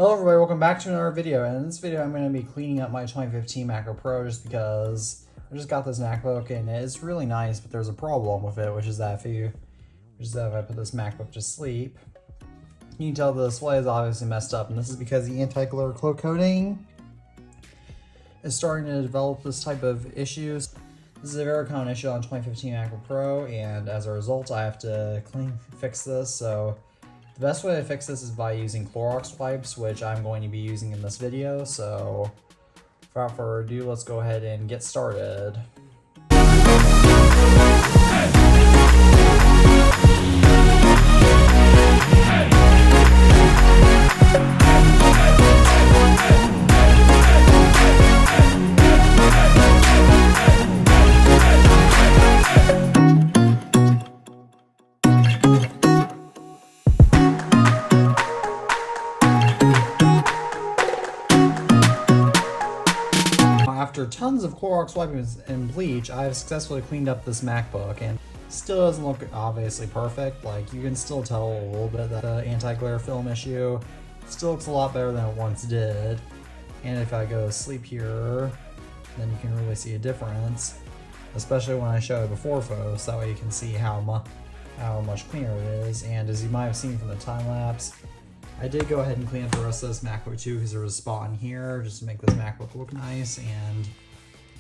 Hello everybody, welcome back to another video, and in this video I'm going to be cleaning up my 2015 MacBook Pro just because I just got this MacBook and it's really nice, but there's a problem with it, which is that if I put this MacBook to sleep, you can tell the display is obviously messed up, and this is because the anti-glare cloak coating is starting to develop this type of issues. This is a very common issue on 2015 MacBook Pro, and as a result I have to fix this. So the best way to fix this is by using Clorox wipes, which I'm going to be using in this video. So without further ado, let's go ahead and get started. After tons of Clorox wipes and bleach, I have successfully cleaned up this MacBook, and still doesn't look obviously perfect. Like, you can still tell a little bit that the anti-glare film issue still looks a lot better than it once did. And if I go to sleep here, then you can really see a difference, especially when I show before photos. That way you can see how much cleaner it is. And as you might have seen from the time lapse, I did go ahead and clean up the rest of this MacBook too, because there was a spot in here just to make this MacBook look nice. And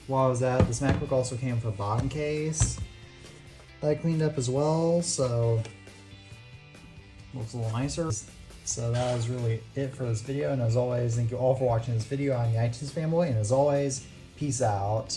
while I was at, this MacBook also came with a bottom case that I cleaned up as well, so it looks a little nicer. So that was really it for this video, and as always, thank you all for watching this video. I'm the iTunes family, and as always, peace out.